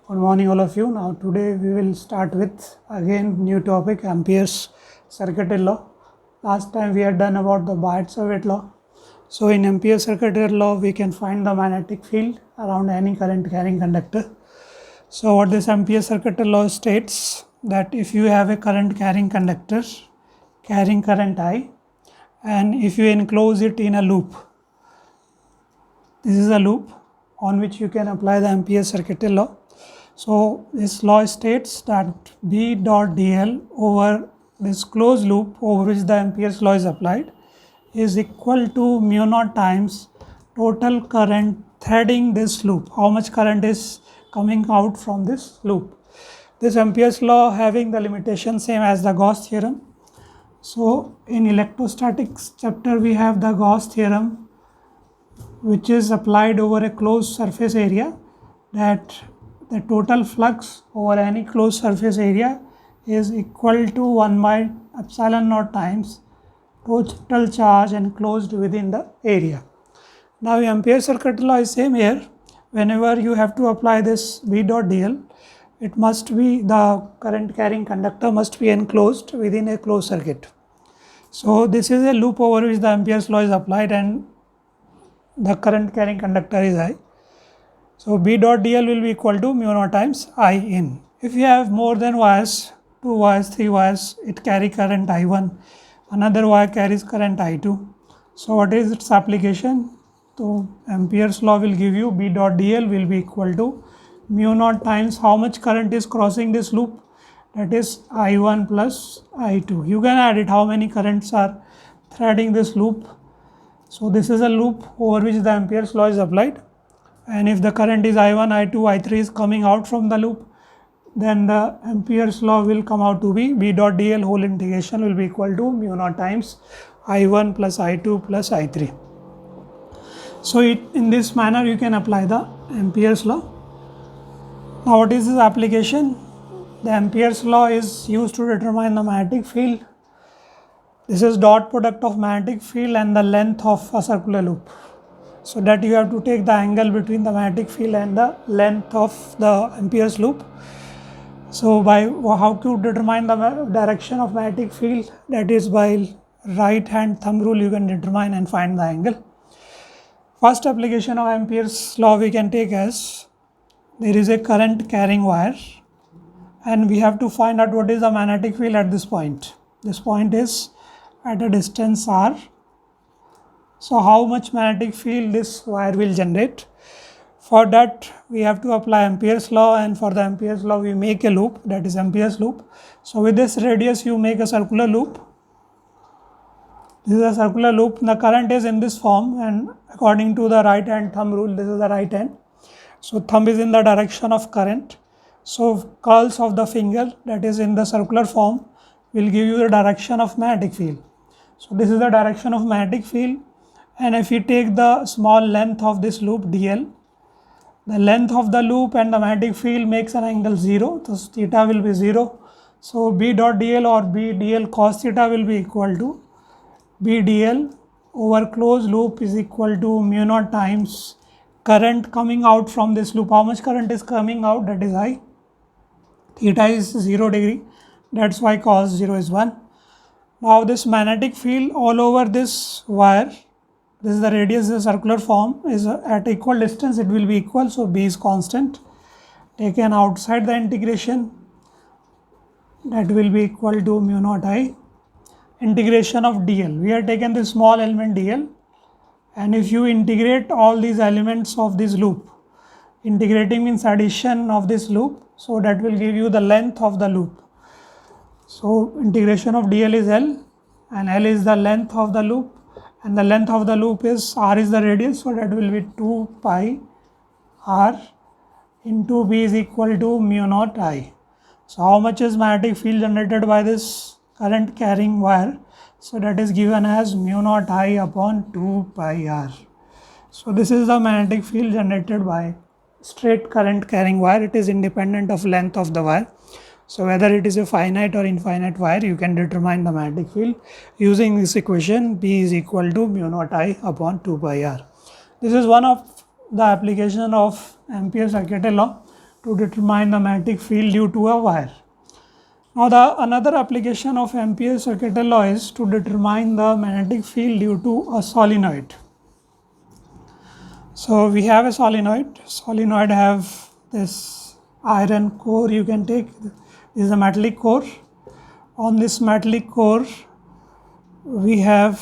Good morning all of you. Now today we will start with again new topic, Ampere's circuitry law. Last time we had done about the Biot-Savart law. So in Ampere's circuitry law we can find the magnetic field around any current carrying conductor. So what this Ampere's circuitry law states that if you have a current carrying conductor carrying current I, and if you enclose it in a loop, this is a loop on which you can apply the Ampere's circuitry law. So this law states that B dot dl over this closed loop over which the Ampere's law is applied is equal to mu naught times total current threading this loop. How much current is coming out from this loop? This Ampere's law having the limitation same as the Gauss theorem. So in electrostatics chapter we have the Gauss theorem, which is applied over a closed surface area, that the total flux over any closed surface area is equal to 1 by epsilon naught times total charge enclosed within the area. Now Ampere's circuit law is same here. Whenever you have to apply this B dot dl, it must be the current carrying conductor must be enclosed within a closed circuit. So this is a loop over which the Ampere's law is applied and the current carrying conductor is I. So B dot dl will be equal to mu naught times I in. If you have more than wires, 2 wires, 3 wires, it carry current I1, another wire carries current I2. So what is its application? So Ampere's law will give you B dot dl will be equal to mu naught times how much current is crossing this loop, that is I1 plus I2. You can add it how many currents are threading this loop. So this is a loop over which the Ampere's law is applied, and if the current is I1, I2, I3 is coming out from the loop, then the Ampere's law will come out to be B dot dl whole integration will be equal to mu naught times I1 plus I2 plus I3. So in this manner you can apply the Ampere's law. Now what is this application? The Ampere's law is used to determine the magnetic field. This is dot product of magnetic field and the length of a circular loop. So that you have to take the angle between the magnetic field and the length of the Ampere's loop. So by how to determine the direction of magnetic field, that is by right hand thumb rule you can determine and find the angle. First application of Ampere's law we can take as there is a current carrying wire and we have to find out what is the magnetic field at this point. This point is at a distance r. So how much magnetic field this wire will generate? For that we have to apply Ampere's law, and for the Ampere's law we make a loop, that is Ampere's loop. So with this radius you make a circular loop. This is a circular loop. The current is in this form, and according to the right hand thumb rule, this is the right hand. So thumb is in the direction of current. So curls of the finger, that is in the circular form, will give you the direction of magnetic field. So this is the direction of magnetic field, and if you take the small length of this loop dl, the length of the loop and the magnetic field makes an angle 0, so theta will be 0. So B dot dl or B dl cos theta will be equal to B dl over closed loop is equal to mu naught times current coming out from this loop. How much current is coming out? That is I. Theta is 0 degree, that's why cos 0 is 1. Now this magnetic field all over this wire, this is the radius, the circular form is at equal distance, it will be equal, so B is constant. Taken outside the integration, that will be equal to mu naught I integration of dl. We have taken this small element dl, and if you integrate all these elements of this loop, integrating means addition of this loop, so that will give you the length of the loop. So integration of dl is L, and L is the length of the loop, and the length of the loop is r is the radius, so that will be 2 pi r into B is equal to mu naught I. So how much is magnetic field generated by this current carrying wire? So that is given as mu naught I upon 2 pi r. So this is the magnetic field generated by straight current carrying wire. It is independent of length of the wire. So whether it is a finite or infinite wire, you can determine the magnetic field using this equation. B is equal to mu naught I upon 2 pi r. This is one of the application of Ampere's circuitry law. to determine the magnetic field due to a wire. Now the another application of Ampere's circuitry law is to determine the magnetic field due to a solenoid. So we have a solenoid have this iron core, you can take, this is a metallic core. On this metallic core we have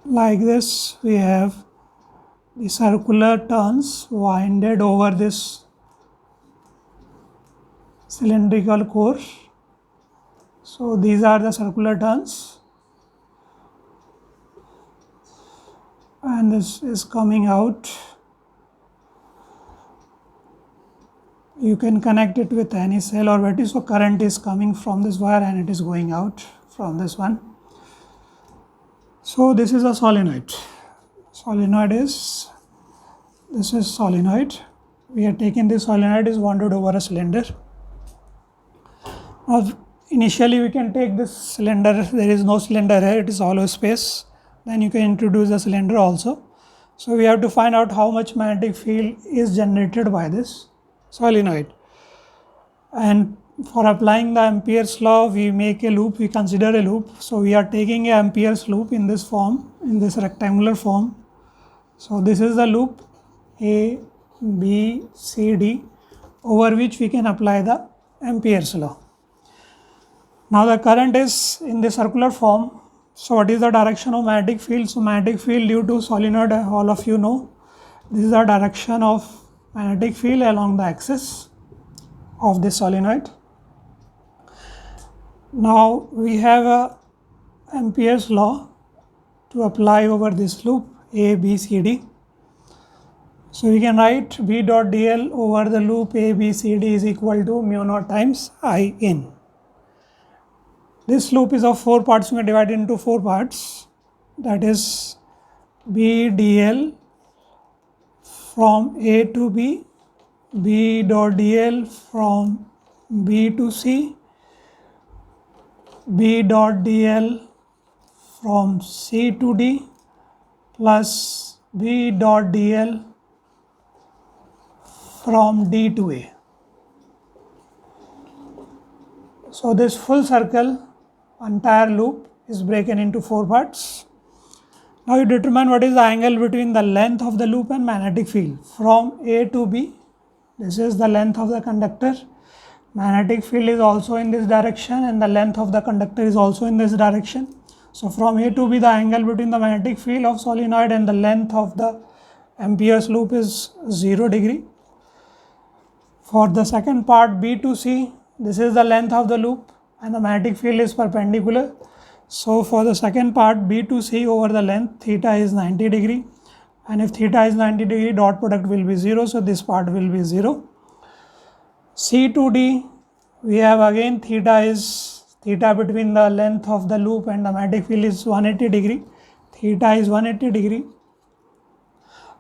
like this, we have the circular turns winded over this cylindrical core. So these are the circular turns, and this is coming out. You can connect it with any cell or battery. So current is coming from this wire and it is going out from this one. So this is a solenoid. This is solenoid. We are taking this solenoid is wound over a cylinder. Now initially we can take this cylinder, there is no cylinder here, it is hollow space. Then you can introduce the cylinder also. So we have to find out how much magnetic field is generated by this solenoid. And for applying the Ampere's law, we make a loop, we consider a loop. So we are taking a Ampere's loop in this form, in this rectangular form. So this is the loop A, B, C, D, over which we can apply the Ampere's law. Now the current is in the circular form. So what is the direction of magnetic field? So magnetic field due to solenoid, all of you know, this is the direction of magnetic field along the axis of this solenoid. Now we have a Ampere's law to apply over this loop A, B, C, D. So we can write B dot dl over the loop A, B, C, D is equal to mu naught times I in. This loop is of 4 parts, we can divide it into 4 parts, that is B dl from A to B, B dot dl from B to C, B dot dl from C to D, plus B dot dl from D to A. So this full circle, entire loop is broken into 4 parts. Now you determine what is the angle between the length of the loop and magnetic field. From A to B, this is the length of the conductor. Magnetic field is also in this direction and the length of the conductor is also in this direction. So from A to B, the angle between the magnetic field of solenoid and the length of the Ampere's loop is 0 degree. For the second part, B to C, this is the length of the loop and the magnetic field is perpendicular. So for the second part, B to C over the length, theta is 90 degree, and if theta is 90 degree, dot product will be 0, so this part will be 0. C to D, we have again theta between the length of the loop and the magnetic field is 180 degree, theta is 180 degree.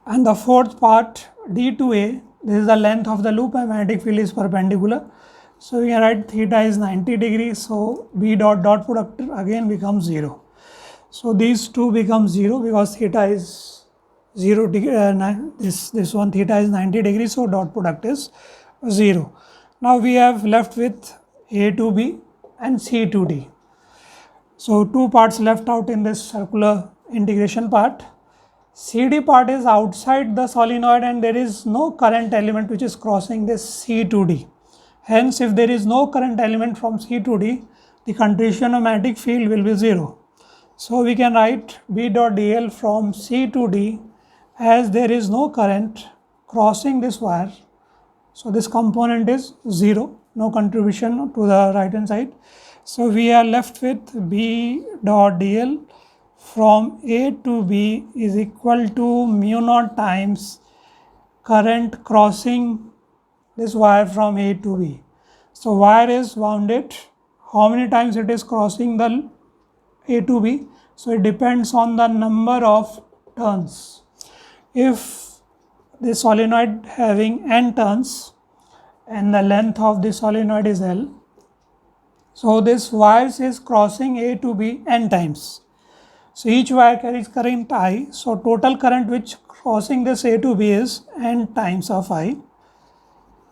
And the fourth part, D to A, this is the length of the loop and magnetic field is perpendicular. So we can write theta is 90 degrees, so B dot product again becomes 0. So these two become 0 because theta is 0 degree, this one theta is 90 degrees, so dot product is 0. Now we have left with A to B and C to D. So 2 parts left out in this circular integration part. CD part is outside the solenoid and there is no current element which is crossing this C to D. Hence, if there is no current element from C to D, the contribution of magnetic field will be 0. So we can write B dot dl from C to D as there is no current crossing this wire. So this component is 0, no contribution to the right hand side. So we are left with B dot dl from A to B is equal to mu naught times current crossing this wire from A to B. So wire is wounded, how many times it is crossing the A to B? So it depends on the number of turns. If the solenoid having n turns and the length of the solenoid is L, so this wire is crossing A to B n times. So each wire carries current I, so total current which crossing this A to B is n times of I.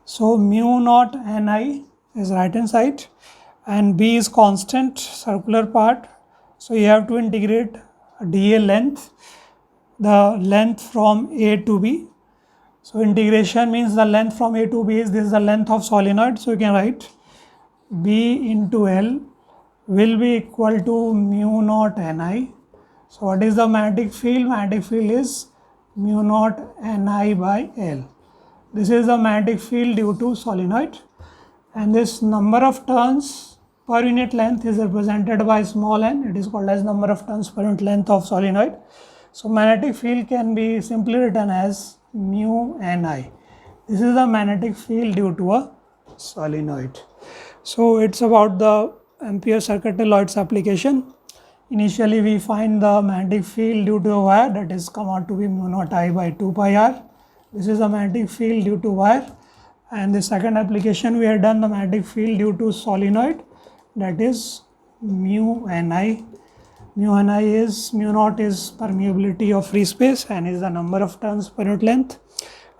So mu naught Ni is right hand side and B is constant circular part. So you have to integrate dA length, the length from A to B. So integration means the length from A to B is this is the length of solenoid. So you can write B into L will be equal to mu naught Ni. So what is the magnetic field? Magnetic field is mu naught Ni by L. This is the magnetic field due to solenoid, and this number of turns per unit length is represented by small n. It is called as number of turns per unit length of solenoid. So magnetic field can be simply written as mu Ni. This is the magnetic field due to a solenoid. So it's about the Ampere circuit toroids application. Initially we find the magnetic field due to a wire, that is come out to be mu naught I by 2 pi r. This is the magnetic field due to wire, and the second application we have done the magnetic field due to solenoid, that is mu Ni. Mu Ni is mu naught is permeability of free space, and is the number of turns per unit length,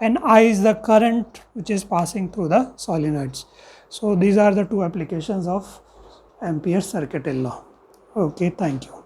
and I is the current which is passing through the solenoids. So these are the two applications of Ampere's circuital law. Okay, thank you.